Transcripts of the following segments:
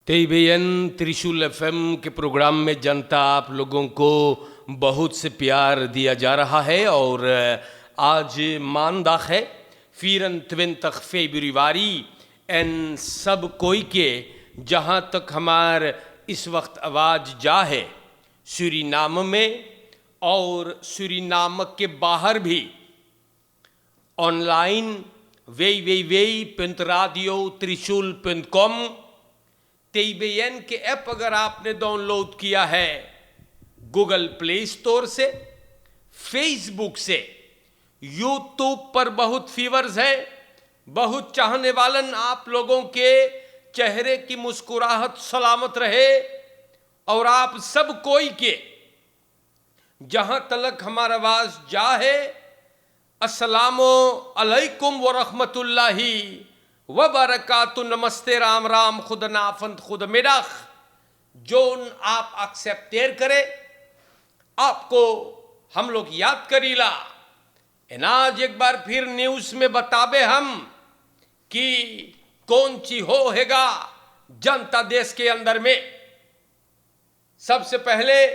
टेबेयन त्रिशूल एफएम के प्रोग्राम में जनता आप लोगों को बहुत से प्यार दिया जा रहा है और आज मानदाख है 24 फेब्रुआरी एन सब कोई के जहाँ तक हमार इस वक्त आवाज़ जा है सूरीनाम में और सूरीनाम के बाहर भी ऑनलाइन www.radio-trishul.com टेबेयन के ऐप अगर आपने डाउनलोड किया है गूगल प्ले स्टोर से, फेसबुक से, यूट्यूब पर बहुत फीवर्स है, बहुत चाहने वालन आप लोगों के चेहरे की मुस्कुराहट सलामत रहे और आप सब कोई के जहां तलक हमारा आवाज जा है अस्सलामो अलैकुम व रहमतुल्लाहि व बरकातु, नमस्ते राम राम, खुद नाफंद खुद मिडख जोन आप एक्सेप्टेर करे आपको हम लोग याद करीला आज एक बार फिर न्यूज में बताबे हम कि कौन ची हो हैगा जनता देश के अंदर में। सबसे पहले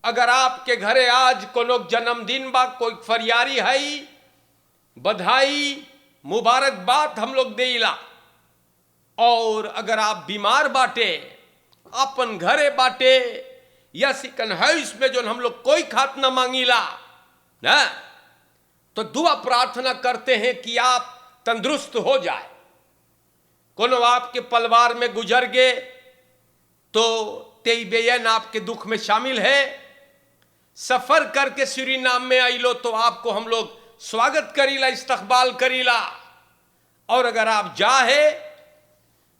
अगर आपके घरे आज कोनो जन्मदिन बा, कोई फरियारी है, बधाई मुबारकबाद हम लोग देला। और अगर आप बीमार बाटे, अपन घरे बाटे या सिकन हाउस में जो हम लोग कोई खात न मांगीला ना, तो दुआ प्रार्थना करते हैं कि आप तंदुरुस्त हो जाए। कोनो आपके परिवार में गुजर गए तो टेबेयन आपके दुख में शामिल है। सफर करके सूरीनाम में आई लो तो आपको हम लोग स्वागत करीला, इस्तकबाल करीला। और अगर आप जाए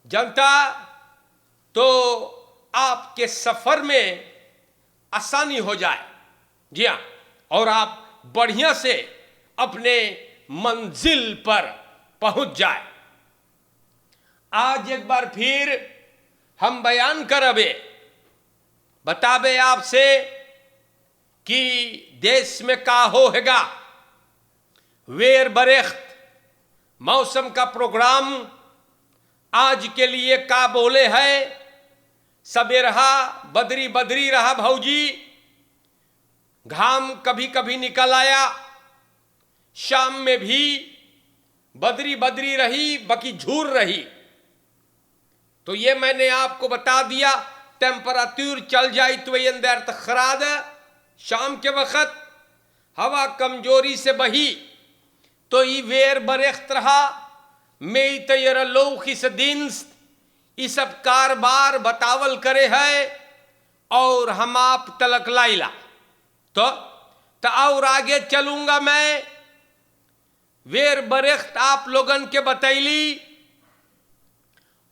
जनता तो आपके सफर में आसानी हो जाए, जी हाँ, और आप बढ़िया से अपने मंजिल पर पहुंच जाए। आज एक बार फिर हम बयान करबे, बताबे आपसे कि देश में का हो हैगा। वेर बरेख्त मौसम का प्रोग्राम आज के लिए का बोले है। सबेरहा बदरी बदरी रहा भौजी, घाम कभी कभी निकल आया, शाम में भी बदरी बदरी रही, बाकी झूर रही। तो ये मैंने आपको बता दिया, टेम्परेचर चल जाए तो अंदर तक खराद। शाम के वक्त हवा कमजोरी से बही तो ये वेर बरेख्त रहा। मैं तैयार लोग इस दिन ये सब कारबार बतावल करे है और हम आप तलक लाइला तो और आगे चलूंगा मैं। वेर बरेख्त आप लोगन के बतैली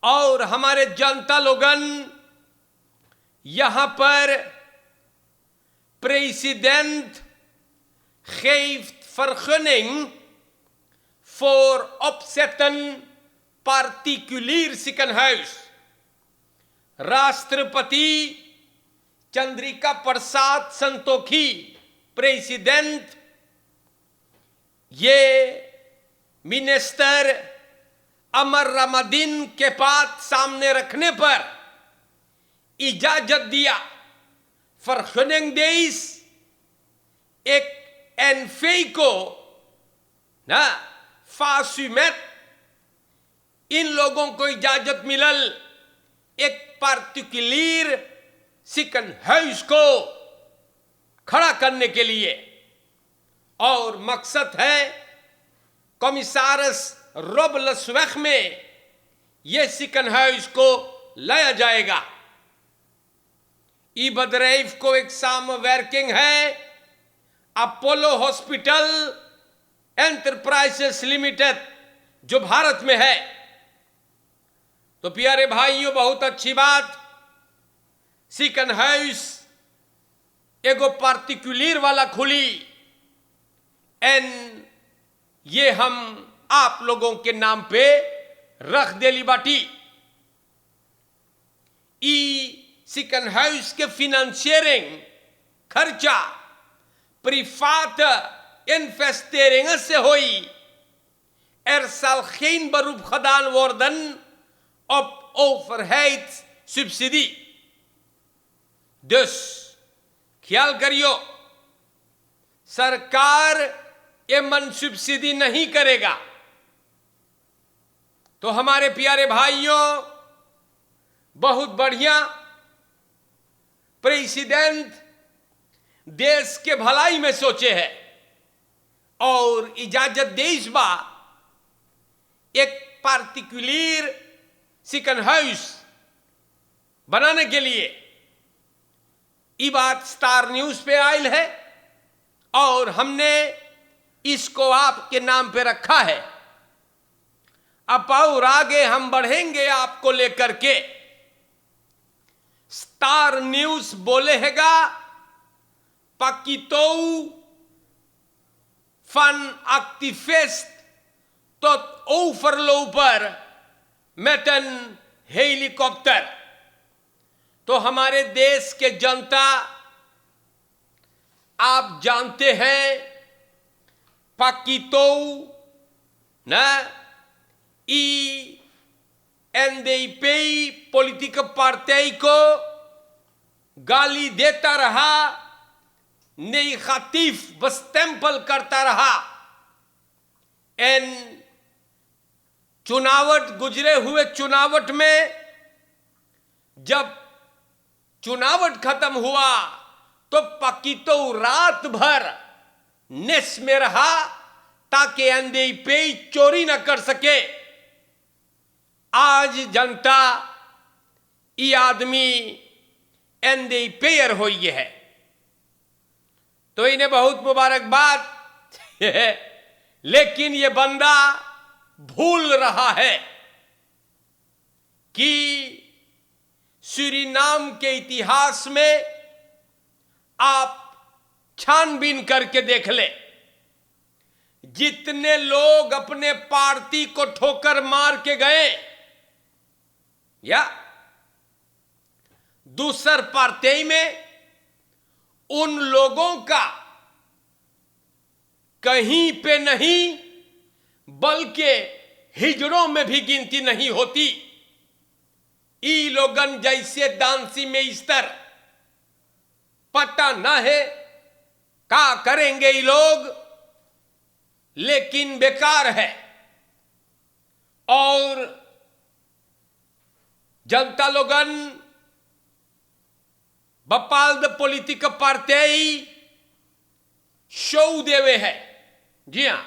और हमारे जनता लोगन यहां पर president geeft vergunning voor opzetten particulier ziekenhuis। राष्ट्रपति चंद्रिका प्रसाद संतोखी प्रेसिडेंट ये मिनिस्टर अमर रमदीन के बात सामने रखने पर इजाजत दिया। vergunning देस एक एनफे को ना फासुमेत इन लोगों को इजाजत मिलल एक पार्टिकुलर सिकन हाउस को खड़ा करने के लिए। और मकसद है कमिसारस रोबलसवेख में यह सिकन हाउस को लाया जाएगा। ई बदरैफ को एक साम वर्किंग है अपोलो हॉस्पिटल एंटरप्राइजेस लिमिटेड जो भारत में है। तो प्यारे भाइयों, बहुत अच्छी बात, सिकन हाउस एगो पार्टिकुलर वाला खुली एन ये हम आप लोगों के नाम पे रख देली बाटी। ई सिकन हाउस के फिनेंशियरिंग खर्चा privaat investeringen se hooi. Er zal geen beroep gedaan worden op overheidssubsidie. Dus ख्याल करियो, सरकार ये मन सब्सिडी नहीं करेगा तो हमारे प्यारे भाइयों, बहुत बढ़िया प्रेसिडेंट देश के भलाई में सोचे है और इजाजत दे इस बार एक पार्टिकुलर चिकन हाउस बनाने के लिए। ये बात स्टार न्यूज पे आयल है और हमने इसको आपके नाम पे रखा है। अब और आगे हम बढ़ेंगे आपको लेकर के। स्टार न्यूज बोले हैगा पाकितो फन एक्टिविस्ट तो ओवरलोपर मेटन हेलीकॉप्टर। तो हमारे देश के जनता, आप जानते हैं पाकितो ना NDP पॉलिटिकल पार्टी को गाली देता रहा, नेगेटिव बस्टेम्पल करता रहा। चुनावट गुजरे हुए चुनावट में जब चुनावट खत्म हुआ तो पाकितो रात भर नेस में रहा ताकि NDP चोरी न कर सके। आज जनता ये आदमी NDPer हो ये है तो इन्हें बहुत मुबारकबाद। लेकिन ये बंदा भूल रहा है कि सूरीनाम के इतिहास में आप छानबीन करके देख ले, जितने लोग अपने पार्टी को ठोकर मार के गए या दूसर पार्टी में, उन लोगों का कहीं पे नहीं बल्कि हिजड़ों में भी गिनती नहीं होती। ई लोगन जैसे दांसी में स्तर पता ना है क्या करेंगे ये लोग, लेकिन बेकार है। और जनता लोगन बपाल द पॉलिटिकल पार्टी शो देवे है। जी हां,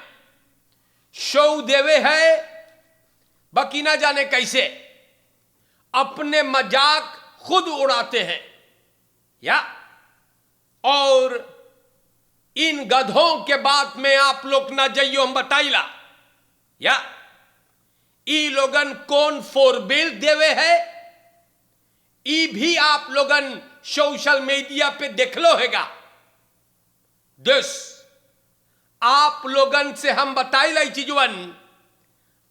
शो देवे है, बाकी ना जाने कैसे अपने मजाक खुद उड़ाते हैं या। और इन गधों के बात में आप लोग ना जाइयो, हम बताइला या ई लोगन कौन फोर बिल देवे है, ई भी आप लोगन सोशल मीडिया पे देख लो हैगा। दिस आप लोगन से हम बताइला चीजवन,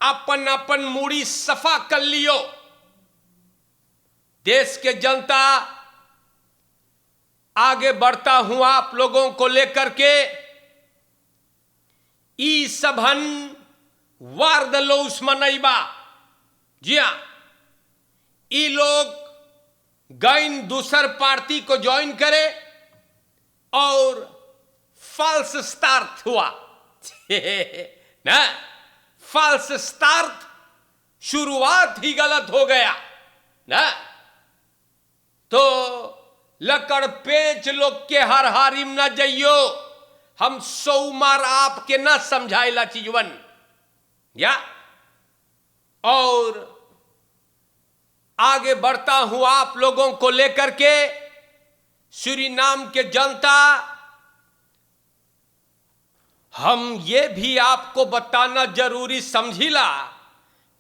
अपन अपन मूड़ी सफा कर लियो। देश के जनता आगे बढ़ता हूं आप लोगों को लेकर के। ई सबहन वारदलोस मनैबा। जी हां, ई लोग गैन दूसर पार्टी को ज्वाइन करे और फॉल्स स्टार्ट हुआ ना, फॉल्स स्टार्ट, शुरुआत ही गलत हो गया ना। तो लकड़ पेच लोग के हर हारिम ना जाइयो, हम सौमार आपके ना समझाइला चीजवन या। और आगे बढ़ता हूं आप लोगों को लेकर के। सूरीनाम के जनता, हम ये भी आपको बताना जरूरी समझिला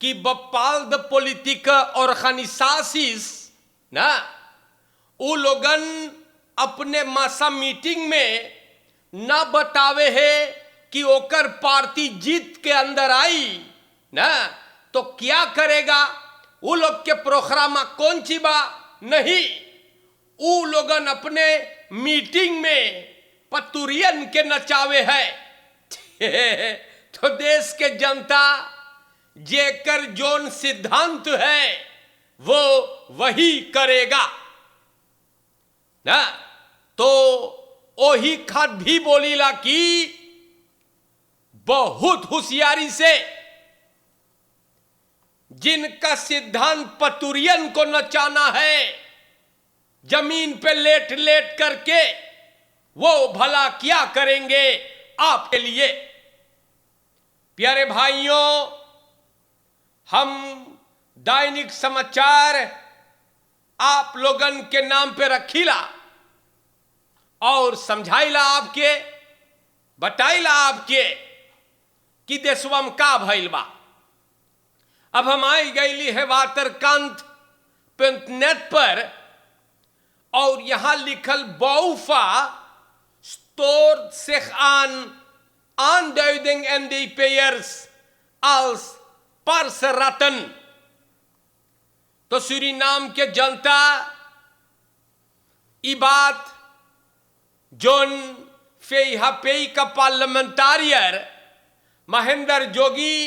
कि बपाल द पॉलिटिक ऑर्गेनाइजेशंस ना, वो लोगन अपने मासा मीटिंग में ना बतावे है कि ओकर पार्टी जीत के अंदर आई ना तो क्या करेगा। वो लोग के प्रोग्राम कौन सी बा नहीं, वो लोगन अपने मीटिंग में पतुरियन के नचावे है। तो देश के जनता जेकर जोन सिद्धांत है वो वही करेगा ना। तो ओही खाद भी बोलीला कि बहुत होशियारी से जिनका सिद्धांत पतुरियन को नचाना है जमीन पे लेट लेट करके, वो भला क्या करेंगे आपके लिए। प्यारे भाइयों, हम दैनिक समाचार आप लोगन के नाम पे रखीला और समझाइला आपके, बताइला आपके कि देशवा में का भइल बा। अब हम आई गईली है वातरकांत नेट पर, और यहां लिखल बौफा store sich an aanduiding en die payers als parserratten। तो सूरीनाम के जनता ई बात जोन फेई का पार्लियामेंटारियर महेंद्र जोगी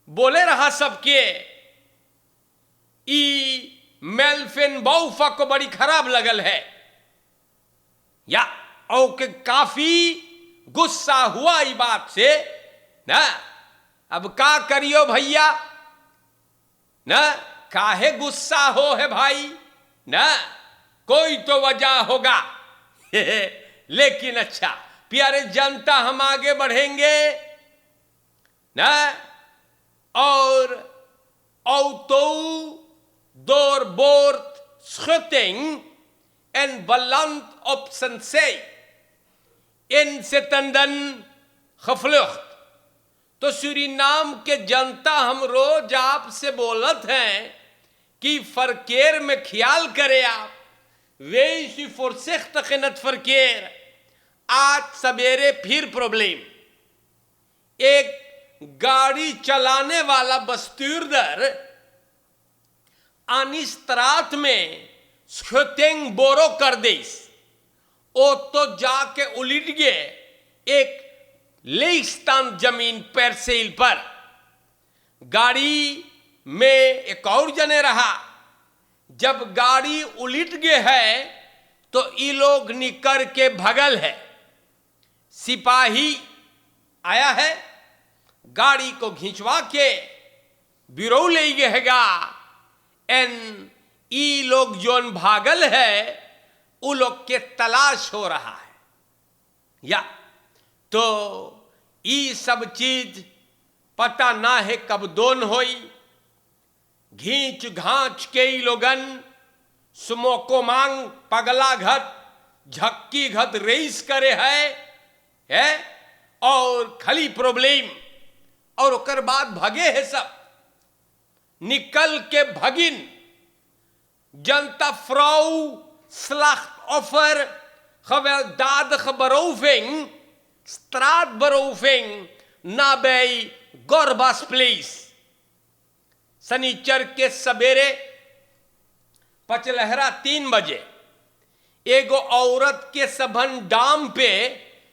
बोले रहा सबके, ई मेल्फिन बौफा को बड़ी खराब लगल है या और के काफी गुस्सा हुआ ई बात से ना। अब का करियो भैया ना, काहे गुस्सा हो है भाई ना, कोई तो वजह होगा लेकिन अच्छा प्यारे जनता, हम आगे बढ़ेंगे ना। और auto doorboord schutting en beland op zijn zij, inzittenden gevlucht। तो सूरीनाम के जनता हम रोज आपसे बोलत हैं कि फरकेर में ख्याल करे आप, वे voorzichtig in het verkeer। आज सवेरे फिर प्रॉब्लम, एक गाड़ी चलाने वाला बस्तूरदर अनिस्त्रात में स्कूटिंग बोरो कर देस, ओ तो जाके उलट गए एक लेस्तान जमीन पर सेल पर। गाड़ी में एक और जने रहा, जब गाड़ी उलट गए है तो ये लोग निकर के भगल है। सिपाही आया है, गाड़ी को खिंचवा के बिरो ले गएगा, एन ई लोग जोन भागल है उ लोग के तलाश हो रहा है या। तो ई सब चीज पता ना है कब दोन होई, घींच घांच के ई लोगन सुमोको मांग पगला घत झक्की घत रेस करे है और खाली प्रॉब्लम, और ओकर बाद भगे है सब, निकल के भगिन जनता Frau slachtoffer gewelddadige beroving, straatberoving nabij Gorbas Place। शनिचर के सवेरे पचलहरा 3 बजे एगो औरत के सबन डाम पे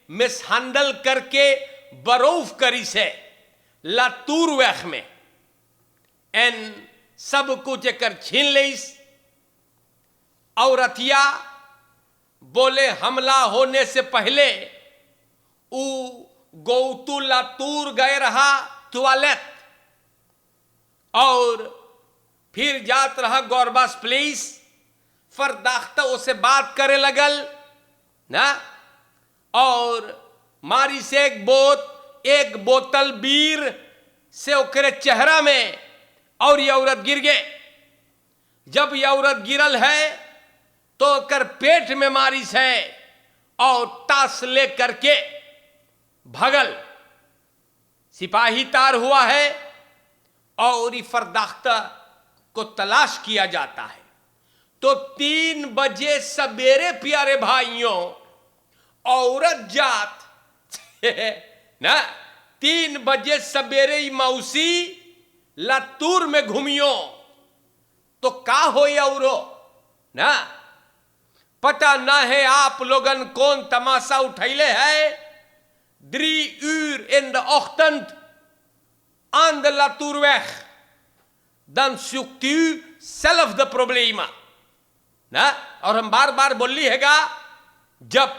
मिसहैंडल करके बरोफ करी से लातूर वैख में, एन सब कुछ एकर छीन लेस। औरतिया बोले हमला होने से पहले उ गौतू लातूर गए रहा टॉयलेट, और फिर जात रहा गोरबास प्लेस। फरदाख्ता उसे बात करे लगल ना, और मारी से एक बोतल बीर से ओकरे चेहरा में, और ये औरत गिर गए। जब ये औरत गिरल है तो ओकर पेट में मारी है और ताश ले करके भगल। सिपाही तार हुआ है और ये फरदाख्ता को तलाश किया जाता है। तो 3 बजे सवेरे प्यारे भाइयों औरत जात ना, 3 बजे सवेरे मौसी लातूर में घूमियो तो का हो औरो ना, पता ना है आप लोगन कौन तमाशा उठैले है। 3 uur in de ochtend aan de Latourweg, dan zoekt u self the problem ना। और हम बार बार बोली हैगा, जब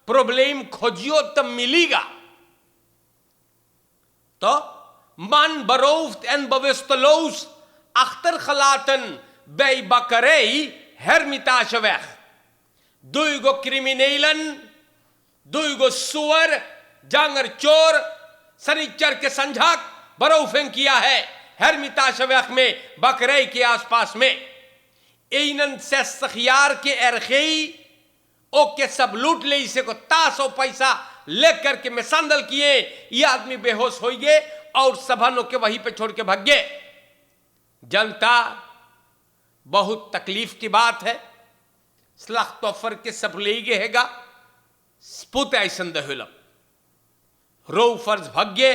प्रॉब्लम खोजियो तब मिलेगा। तो man berooft en bewusteloos achtergelaten bij bakkerij Hermitage weg. Duigo criminelen, duigo सुअर, जांगर चोर शनिचर के संझाक बरोफिंग किया है हेरमिताश वेख में बकरई के आसपास में। एनन से सखियार के एरखेई ओ के सब लूट ले इसे को तासो पैसा लेकर के में संदल किए। ये आदमी बेहोश हो गए और सभानों के वहीं पे छोड़ के भाग गए। जनता बहुत तकलीफ की बात है। स्लख तोफर के सब ले गए हैगा स्पुत ऐसन दहुलम रो फर्ज भाग्य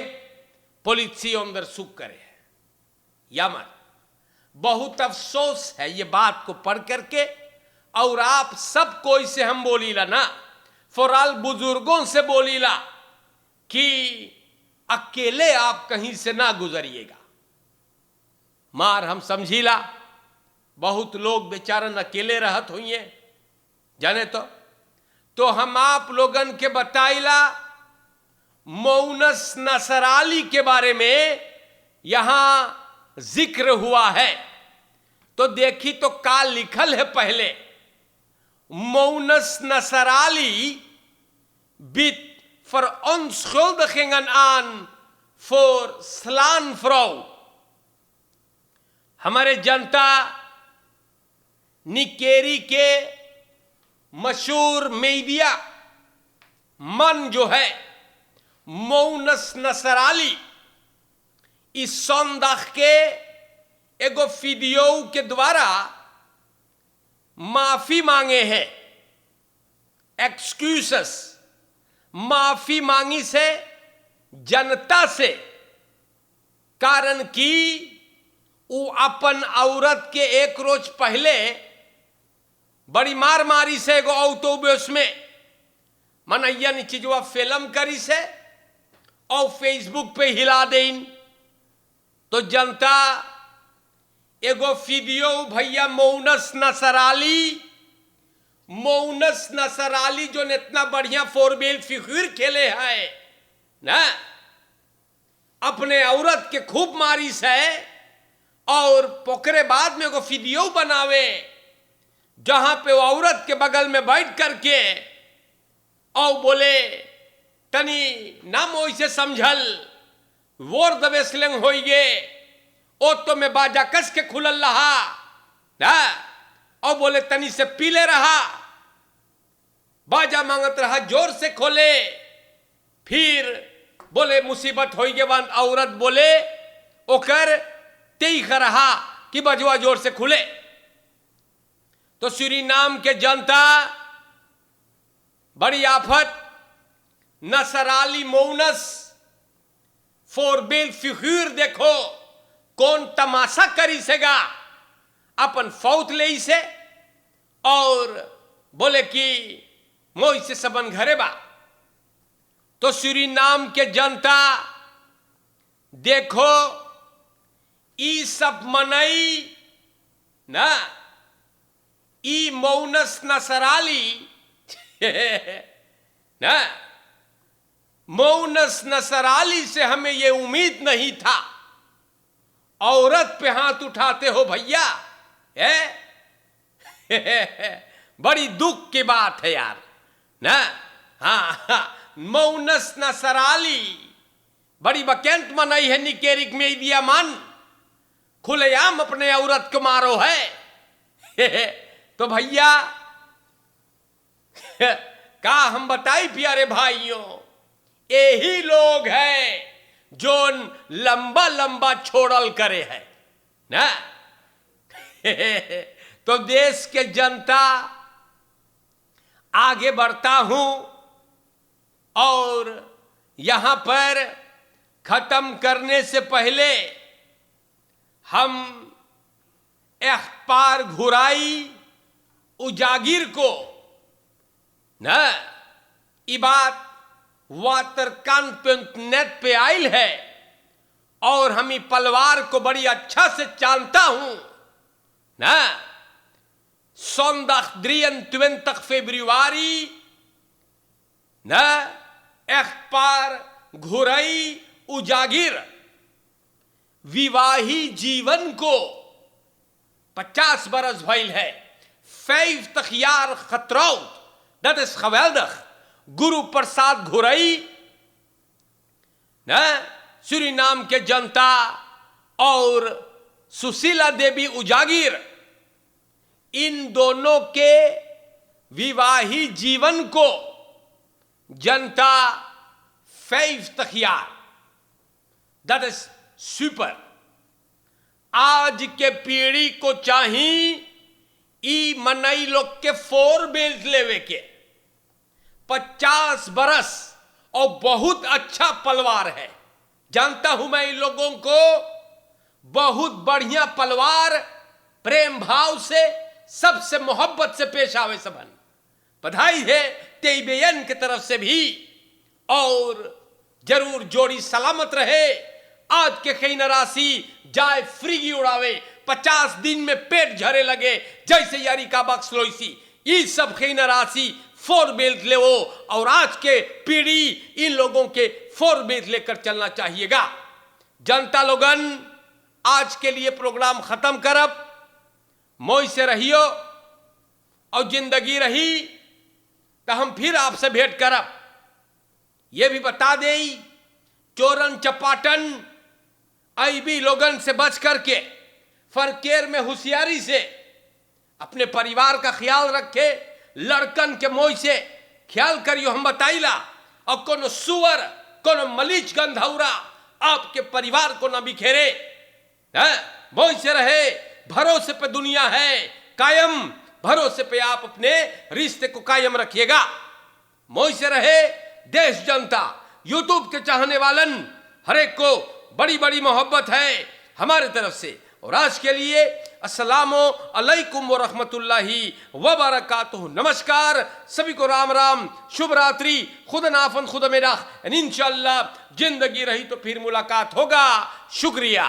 पुलिस अंदर सुख करे यामर। बहुत अफसोस है ये बात को पढ़ करके। और आप सब कोई से हम बोलीला ना, फौराल बुजुर्गों से बोलीला कि अकेले आप कहीं से ना गुजरिएगा। मार हम समझीला बहुत लोग बेचारन अकेले रहत हुई जाने तो हम आप लोगन के बताइला मौनस नसराली के बारे में यहां जिक्र हुआ है। तो देखी तो का लिखल है पहले, मौनस नसराली bit verontschuldigingen aan voor slaanvrouw। हमारे जनता निकेरी के मशहूर मीडिया मन जो है मौनस नसराली इस सौंदाख के एगो वीडियो के द्वारा माफी मांगे हैं, एक्सक्यूजेस माफी मांगी से जनता से। कारण कि वो अपन औरत के एक रोज पहले बड़ी मार मारी से एगो ऑटोबस में मनैया ने चीजवा फिल्म करी से और फेसबुक पे हिला देन। तो जनता एगो वीडियो भैया मौनस नसराली जो ने इतना बढ़िया फोरबेल फिगर खेले है ना, अपने औरत के खूब मारी से और पोकरे बाद में एगो वीडियो बनावे जहां पे वो औरत के बगल में बैठ करके और बोले तनी नाम वैसे समझल वोर दवेसलेंग हो गे ओ तो मैं बाजा कस के खुलल रहा ना, और बोले तनी से पीले रहा, बाजा मांगत रहा जोर से खोले। फिर बोले मुसीबत हो गए बाद औरत बोले ओकर तीख रहा कि बजवा जोर से खुले। तो सूरीनाम के जनता बड़ी आफत नसराली मौनस फोरबेल फिगर देखो कौन तमाशा करी सेगा अपन फौत ले से और बोले कि मोई से सबन घरे बा। तो सूरीनाम के जनता देखो ई सब मनई ना, ई मौनस नसराली ना, मौनस नसराली से हमें ये उम्मीद नहीं था। औरत पे हाथ उठाते हो भैया, बड़ी दुख की बात है यार ना। हाँ, मौनस नसराली बड़ी बकेंट मनई है निकेरिक में दिया मन खुलेआम अपने औरत को मारो है। तो भैया का हम बताई प्यारे भाइयों, यही लोग हैं जो लंबा लंबा छोड़ल करे है ना। तो देश के जनता आगे बढ़ता हूं और यहां पर खत्म करने से पहले हम अखबार घुराई उजागिर को ना, ये बात वातरकान.नेट पे आयल है और हम पलवार को बड़ी अच्छा से जानता हूं। Na, zondag 23 februari, na, echtpaar घुरई Ujagir विवाही जीवन को 50 बरस भइल है. 50 jaar getrouwd. Dat is geweldig. Guru Prasad घुरई, Suriname के जनता, और सुशीला देवी उजागिर, इन दोनों के विवाही जीवन को जनता 50 jaar. That is super. आज के पीढ़ी को चाहिए ई मनई लोग के 4 बेल्ट लेवे के. 50 बरस और बहुत अच्छा पलवार है. जानता हूं मैं इन लोगों को, बहुत बढ़िया पलवार, प्रेम भाव से, सबसे मोहब्बत से पेश आवे सबन. बधाई है तेईबेयन की तरफ से भी, और जरूर जोड़ी सलामत रहे. आज के कई नरासी जाए फ्रीगी उड़ावे, 50 दिन में पेट झरे लगे जैसे यारी का बक्स लोईसी. ये सब कई नरासी 4 बेल्ट ले वो, और आज के पीढ़ी इन लोगों के 4 बेल्ट लेकर चलना चाहिएगा. जनता लोगन, आज के लिए प्रोग्राम खत्म करब. मोई से रहियो, और जिंदगी रही तो हम फिर आपसे भेंट करब. ये भी बता देई, चोरन चपाटन ऐबी लोगन से बच करके, फरकेर में होशियारी से अपने परिवार का ख्याल रखे. लड़कन के मोह से ख्याल करियो, हम बताइला. और कोनो सुअर, कोनो मलीच गंधौरा आपके परिवार को न बिखेरे. मोह से रहे. भरोसे पे दुनिया है कायम, भरोसे पे आप अपने रिश्ते को कायम रखिएगा. मोह से रहे. देश जनता, यूट्यूब के चाहने वालन, हर एक को बड़ी बड़ी मोहब्बत है हमारे तरफ से. और आज के लिए अस्सलामु अलैकुम व रहमतुल्लाहि व बरकातुहू. नमस्कार सभी को, राम राम, शुभ रात्रि, खुद नाफन खुद मेरा. इंशाअल्लाह जिंदगी रही तो फिर मुलाकात होगा. शुक्रिया.